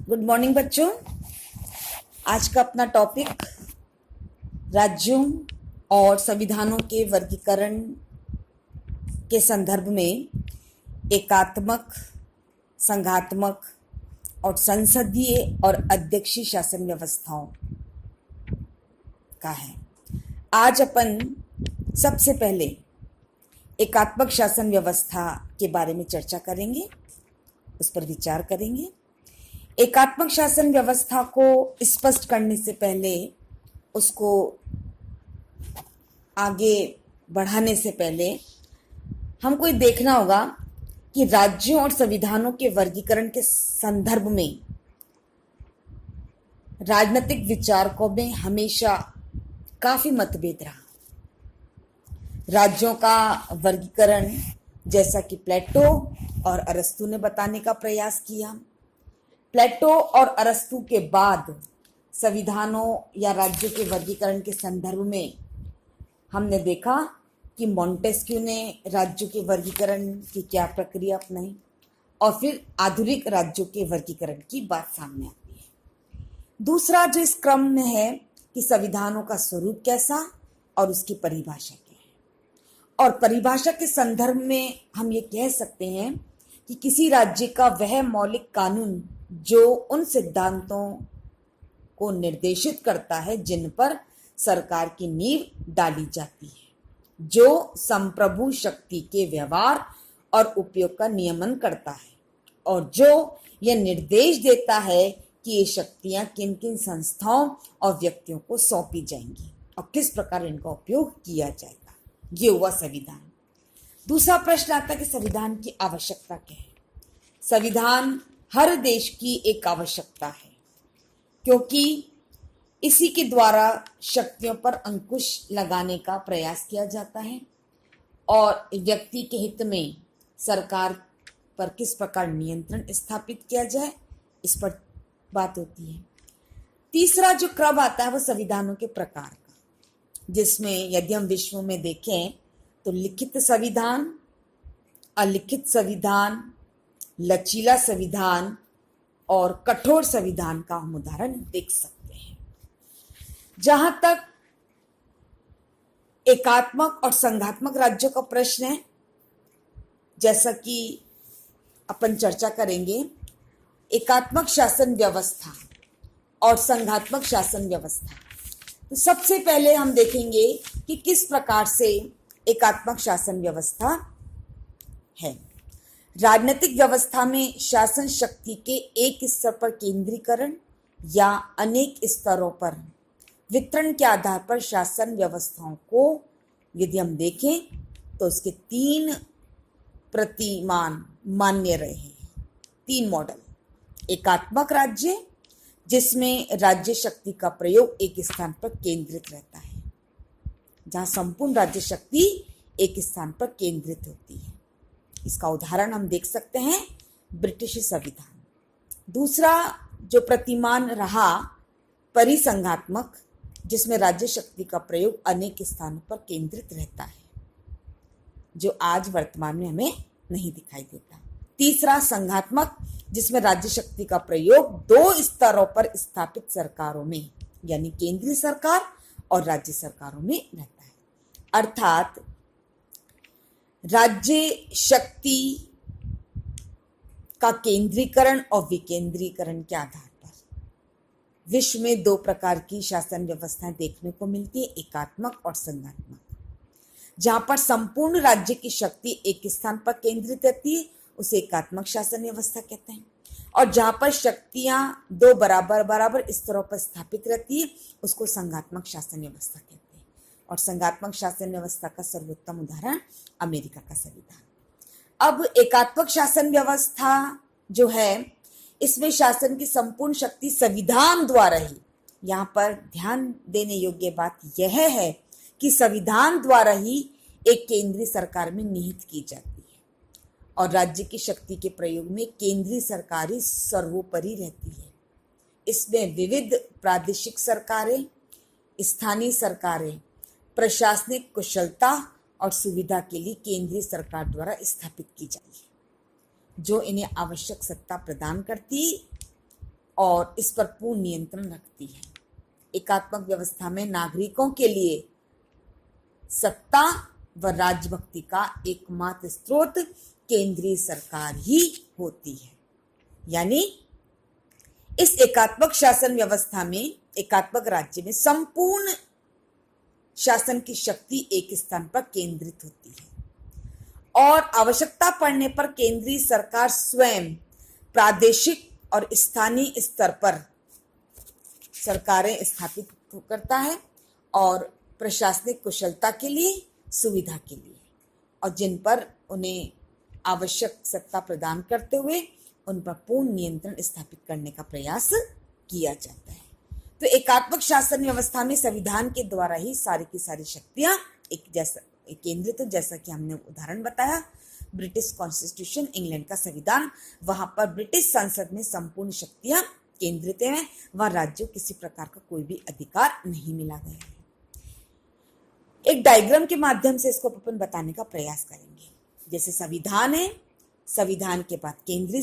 Good morning बच्चों। आज का अपना टॉपिक राज्यों और संविधानों के वर्गीकरण के संदर्भ में एकात्मक, संघात्मक और संसदीय और अध्यक्षीय शासन व्यवस्थाओं का है। आज अपन सबसे पहले एकात्मक शासन व्यवस्था के बारे में चर्चा करेंगे, उस पर विचार करेंगे। एकात्मक शासन व्यवस्था को स्पष्ट करने से पहले, उसको आगे बढ़ाने से पहले हमको ये देखना होगा कि राज्यों और संविधानों के वर्गीकरण के संदर्भ में राजनीतिक विचारकों में हमेशा काफी मतभेद रहा। राज्यों का वर्गीकरण जैसा कि प्लेटो और अरस्तू ने बताने का प्रयास किया। प्लेटो और अरस्तू के बाद संविधानों या राज्यों के वर्गीकरण के संदर्भ में हमने देखा कि मॉन्टेस्क्यू ने राज्यों के वर्गीकरण की क्या प्रक्रिया अपनाई और फिर आधुनिक राज्यों के वर्गीकरण की बात सामने आती है। दूसरा जो इस क्रम में है कि संविधानों का स्वरूप कैसा और उसकी परिभाषा क्या है। और परिभाषा के संदर्भ में हम ये कह सकते हैं कि किसी राज्य का वह मौलिक कानून जो उन सिद्धांतों को निर्देशित करता है जिन पर सरकार की नींव डाली जाती है, जो संप्रभु शक्ति के व्यवहार और उपयोग का नियमन करता है और जो यह निर्देश देता है कि ये शक्तियां किन किन संस्थाओं और व्यक्तियों को सौंपी जाएंगी और किस प्रकार इनका उपयोग किया जाएगा। ये हुआ संविधान। दूसरा प्रश्न आता है कि संविधान की आवश्यकता क्या है। संविधान हर देश की एक आवश्यकता है, क्योंकि इसी के द्वारा शक्तियों पर अंकुश लगाने का प्रयास किया जाता है और व्यक्ति के हित में सरकार पर किस प्रकार नियंत्रण स्थापित किया जाए, इस पर बात होती है। तीसरा जो क्रम आता है वो संविधानों के प्रकार का, जिसमें यदि हम विश्व में देखें तो लिखित संविधान, अलिखित संविधान, लचीला संविधान और कठोर संविधान का हम उदाहरण देख सकते हैं। जहां तक एकात्मक और संघात्मक राज्यों का प्रश्न है, जैसा कि अपन चर्चा करेंगे, एकात्मक शासन व्यवस्था और संघात्मक शासन व्यवस्था। तो सबसे पहले हम देखेंगे कि किस प्रकार से एकात्मक शासन व्यवस्था है। राजनीतिक व्यवस्था में शासन शक्ति के एक स्तर पर केंद्रीकरण या अनेक स्तरों पर वितरण के आधार पर शासन व्यवस्थाओं को यदि हम देखें तो उसके तीन प्रतिमान मान्य रहे हैं, तीन मॉडल। एकात्मक राज्य, जिसमें राज्य शक्ति का प्रयोग एक स्थान पर केंद्रित रहता है, जहां संपूर्ण राज्य शक्ति एक स्थान पर केंद्रित होती है। इसका उदाहरण हम देख सकते हैं ब्रिटिश संविधान। दूसरा जो प्रतिमान रहा परिसंघात्मक, जिसमें राज्य शक्ति का प्रयोग अनेक स्थानों पर केंद्रित रहता है, जो आज वर्तमान में हमें नहीं दिखाई देता। तीसरा संघात्मक, जिसमें राज्य शक्ति का प्रयोग दो स्तरों पर स्थापित सरकारों में यानी केंद्रीय सरकार और राज्य सरकारों में रहता है। अर्थात राज्य शक्ति का केंद्रीकरण और विकेंद्रीकरण के आधार पर विश्व में दो प्रकार की शासन व्यवस्थाएं देखने को मिलती है, एकात्मक और संघात्मक। जहां पर संपूर्ण राज्य की शक्ति एक स्थान पर केंद्रित रहती है उसे एकात्मक शासन व्यवस्था कहते हैं, और जहां पर शक्तियां दो बराबर स्तरों पर स्थापित रहती है उसको संघात्मक शासन व्यवस्था कहते हैं। और संघात्मक शासन व्यवस्था का सर्वोत्तम उदाहरण अमेरिका का संविधान। अब एकात्मक शासन व्यवस्था जो है, इसमें शासन की संपूर्ण शक्ति संविधान द्वारा ही, यहाँ पर ध्यान देने योग्य बात यह है कि संविधान द्वारा ही एक केंद्रीय सरकार में निहित की जाती है और राज्य की शक्ति के प्रयोग में केंद्रीय सरकार ही सर्वोपरि रहती है। इसमें विविध प्रादेशिक सरकारें, स्थानीय सरकारें प्रशासनिक कुशलता और सुविधा के लिए केंद्रीय सरकार द्वारा स्थापित की जाती है, जो इन्हें आवश्यक सत्ता प्रदान करती और इस पर पूर्ण नियंत्रण रखती है। एकात्मक व्यवस्था में नागरिकों के लिए सत्ता व राजभक्ति का एकमात्र स्रोत केंद्रीय सरकार ही होती है। यानी इस एकात्मक शासन व्यवस्था में, एकात्मक राज्य में संपूर्ण शासन की शक्ति एक स्थान पर केंद्रित होती है और आवश्यकता पड़ने पर केंद्रीय सरकार स्वयं प्रादेशिक और स्थानीय स्तर पर सरकारें स्थापित करता है और प्रशासनिक कुशलता के लिए, सुविधा के लिए, और जिन पर उन्हें आवश्यक सत्ता प्रदान करते हुए उन पर पूर्ण नियंत्रण स्थापित करने का प्रयास किया जाता है। तो एकात्मक शासन व्यवस्था में संविधान के द्वारा ही सारी की सारी शक्तियां एक केंद्रित, तो जैसा कि हमने उदाहरण बताया ब्रिटिश कॉन्स्टिट्यूशन, इंग्लैंड का संविधान, वहां पर ब्रिटिश संसद में संपूर्ण शक्तियां केंद्रित हैं, वहां राज्यों किसी प्रकार का कोई भी अधिकार नहीं मिला गया है। एक डायग्राम के माध्यम से इसको अपन बताने का प्रयास करेंगे। जैसे संविधान है, संविधान के बाद केंद्रीय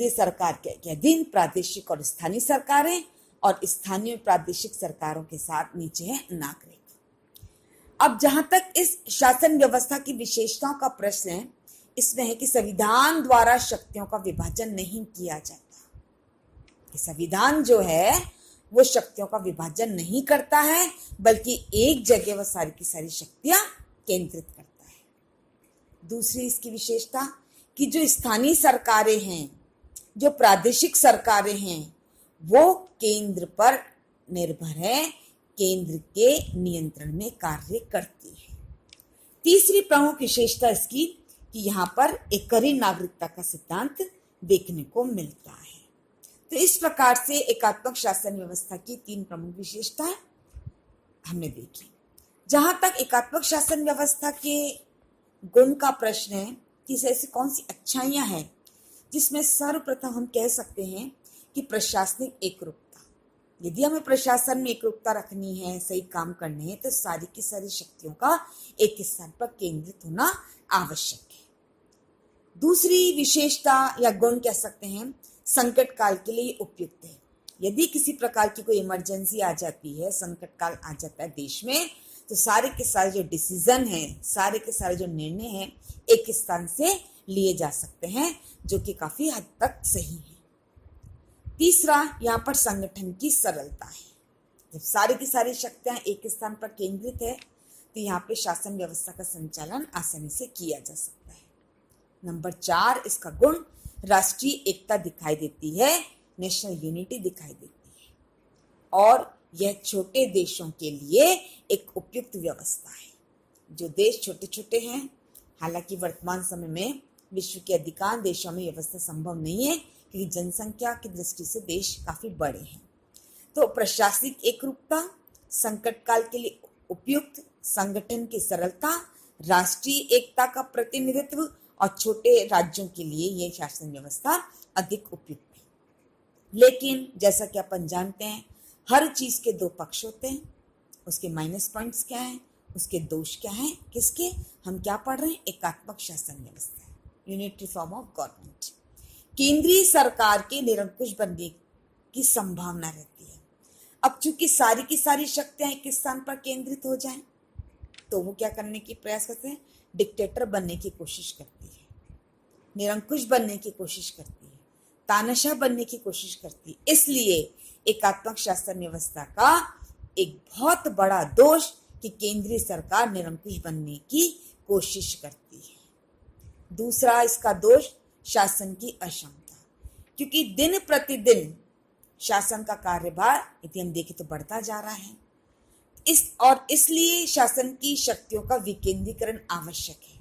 सरकार के अधीन प्रादेशिक और स्थानीय सरकारें, और स्थानीय प्रादेशिक सरकारों के साथ नीचे है नागरिक। अब जहां तक इस शासन व्यवस्था की विशेषताओं का प्रश्न है, इसमें है कि संविधान द्वारा शक्तियों का विभाजन नहीं किया जाता। संविधान जो है वो शक्तियों का विभाजन नहीं करता है, बल्कि एक जगह वह सारी की सारी शक्तियां केंद्रित करता है। दूसरी इसकी विशेषता कि जो स्थानीय सरकारें हैं, जो प्रादेशिक सरकारें हैं, वो केंद्र पर निर्भर है, केंद्र के नियंत्रण में कार्य करती है। तीसरी प्रमुख विशेषता इसकी कि यहाँ पर एक कड़ी नागरिकता का सिद्धांत देखने को मिलता है। तो इस प्रकार से एकात्मक शासन व्यवस्था की तीन प्रमुख विशेषताएं हमने देखी। जहां तक एकात्मक शासन व्यवस्था के गुण का प्रश्न है कि ऐसी कौन सी अच्छाइयां हैं, जिसमें सर्वप्रथम हम कह सकते हैं कि प्रशासनिक एकरूपता। यदि हमें प्रशासन में एकरूपता रखनी है, सही काम करने हैं, तो सारी की सारी शक्तियों का एक स्थान पर केंद्रित होना आवश्यक है। दूसरी विशेषता या गुण कह सकते हैं, संकट काल के लिए उपयुक्त है। यदि किसी प्रकार की कोई इमरजेंसी आ जाती है, संकट काल आ जाता है देश में, तो सारे के सारे जो डिसीजन हैं, सारे के सारे जो निर्णय हैं, एक स्थान से लिए जा सकते हैं, जो कि काफी हद तक सही है। तीसरा, यहाँ पर संगठन की सरलता है। जब सारी की सारी शक्तियां एक स्थान पर केंद्रित है, तो यहाँ पे शासन व्यवस्था का संचालन आसानी से किया जा सकता है। नंबर 4, इसका गुण राष्ट्रीय एकता दिखाई देती है, नेशनल यूनिटी दिखाई देती है, और यह छोटे देशों के लिए एक उपयुक्त व्यवस्था है। जो देश छोटे छोटे हैं, हालांकि वर्तमान समय में विश्व के अधिकांश देशों में व्यवस्था संभव नहीं है, क्योंकि जनसंख्या की दृष्टि से देश काफी बड़े हैं। तो प्रशासनिक एकरूपता, संकट काल के लिए उपयुक्त, संगठन की सरलता, राष्ट्रीय एकता का प्रतिनिधित्व, और छोटे राज्यों के लिए यह शासन व्यवस्था अधिक उपयुक्त है। लेकिन जैसा कि अपन जानते हैं, हर चीज के दो पक्ष होते हैं। उसके माइनस पॉइंट्स क्या हैं, उसके दोष क्या हैं, किसके, हम क्या पढ़ रहे हैं, एकात्मक शासन व्यवस्था, यूनिटरी फॉर्म ऑफ गवर्नमेंट। केंद्रीय सरकार के निरंकुश बनने की संभावना रहती है। अब चूंकि सारी की सारी शक्तियां एक स्थान पर केंद्रित हो जाएं, तो वो क्या करने की प्रयास करते हैं, डिक्टेटर बनने की कोशिश करती है, निरंकुश बनने की कोशिश करती है, तानाशाह बनने की कोशिश करती है। इसलिए एकात्मक शासन व्यवस्था का एक बहुत बड़ा दोष कि केंद्रीय सरकार निरंकुश बनने की कोशिश करती है। दूसरा इसका दोष शासन की अक्षमता, क्योंकि दिन प्रतिदिन शासन का कार्यभार यदि हम देखें तो बढ़ता जा रहा है, इसलिए शासन की शक्तियों का विकेंद्रीकरण आवश्यक है।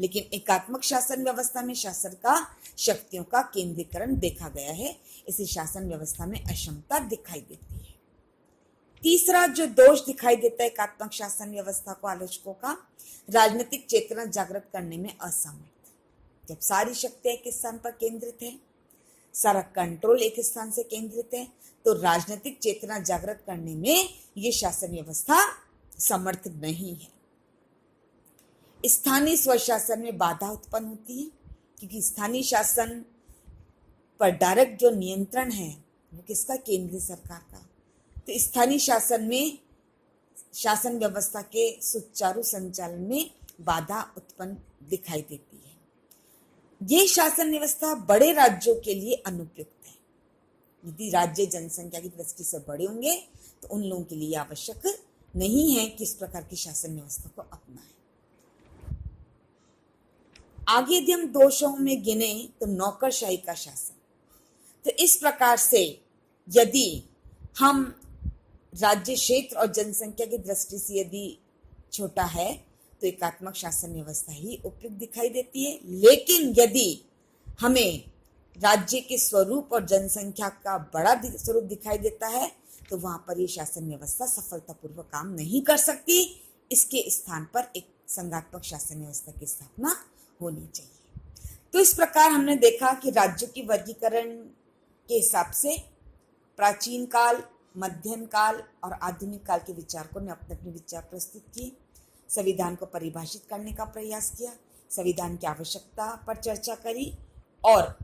लेकिन एकात्मक शासन व्यवस्था में शासन का शक्तियों का केंद्रीकरण देखा गया है, इसी शासन व्यवस्था में अक्षमता दिखाई देती है। तीसरा जो दोष दिखाई देता है एकात्मक शासन व्यवस्था को आलोचकों का, राजनीतिक चेतना जागृत करने में असमर्थ। जब सारी शक्तियां एक स्थान पर केंद्रित है, सारा कंट्रोल एक स्थान से केंद्रित है, तो राजनीतिक चेतना जागृत करने में ये शासन व्यवस्था समर्थ नहीं है। स्थानीय स्वशासन में बाधा उत्पन्न होती है, क्योंकि स्थानीय शासन पर डायरेक्ट जो नियंत्रण है वो किसका? केंद्रीय सरकार का। तो स्थानीय शासन में शासन व्यवस्था के सुचारू संचालन में बाधा उत्पन्न दिखाई देती है। ये शासन व्यवस्था बड़े राज्यों के लिए अनुपयुक्त है। यदि राज्य जनसंख्या की दृष्टि से बड़े होंगे तो उन लोगों के लिए आवश्यक नहीं है कि इस प्रकार की शासन व्यवस्था को अपनाएं। आगे यदि हम दोषों में गिने तो नौकरशाही का शासन। तो इस प्रकार से यदि हम राज्य क्षेत्र और जनसंख्या की दृष्टि से यदि छोटा है तो एकात्मक शासन व्यवस्था ही उपयुक्त दिखाई देती है। लेकिन यदि हमें राज्य के स्वरूप और जनसंख्या का बड़ा स्वरूप दिखाई देता है तो वहां पर ये शासन व्यवस्था सफलतापूर्वक काम नहीं कर सकती। इसके स्थान पर एक संघात्मक शासन व्यवस्था की स्थापना होनी चाहिए। तो इस प्रकार हमने देखा कि राज्यों की वर्गीकरण के हिसाब से प्राचीन काल, मध्यम काल और आधुनिक काल के विचारकों ने अपने अपने विचार प्रस्तुत किए, संविधान को परिभाषित करने का प्रयास किया, संविधान की आवश्यकता पर चर्चा करी और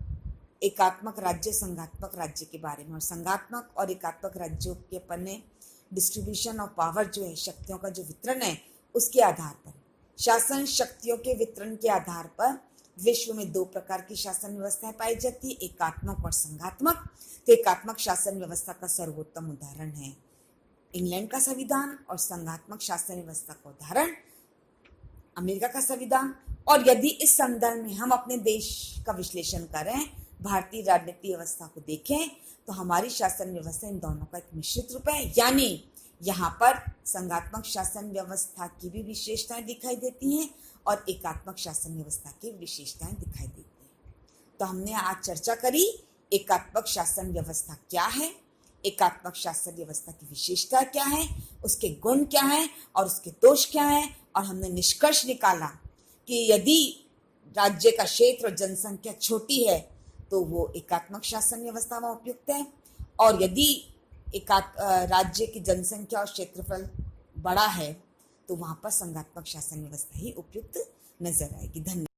एकात्मक राज्य, संघात्मक राज्य के बारे में और संघात्मक और एकात्मक राज्यों के अपने डिस्ट्रीब्यूशन ऑफ पावर जो है, शक्तियों का जो वितरण है, उसके आधार पर शासन शक्तियों के वितरण के आधार पर विश्व में दो प्रकार की शासन व्यवस्थाएं पाई जाती है, एकात्मक और संघात्मक। तो एकात्मक शासन व्यवस्था का सर्वोत्तम उदाहरण है इंग्लैंड का संविधान और संघात्मक शासन व्यवस्था का उदाहरण अमेरिका का संविधान। और यदि इस संदर्भ में हम अपने देश का विश्लेषण करें, भारतीय राजनीतिक व्यवस्था को देखें तो हमारी शासन व्यवस्था इन दोनों का एक मिश्रित रूप है। यानी यहाँ पर संघात्मक शासन व्यवस्था की भी विशेषताएं दिखाई देती हैं और एकात्मक शासन व्यवस्था की विशेषताएं दिखाई देती हैं। तो हमने आज चर्चा करी एकात्मक शासन व्यवस्था क्या है, एकात्मक शासन व्यवस्था की विशेषता क्या है, उसके गुण क्या हैं और उसके दोष क्या हैं। और हमने निष्कर्ष निकाला कि यदि राज्य का क्षेत्र और जनसंख्या छोटी है तो वो एकात्मक शासन व्यवस्था में उपयुक्त है, और यदि राज्य की जनसंख्या और क्षेत्रफल बड़ा है तो वहां पर संघात्मक शासन व्यवस्था ही उपयुक्त नजर आएगी। धन्यवाद।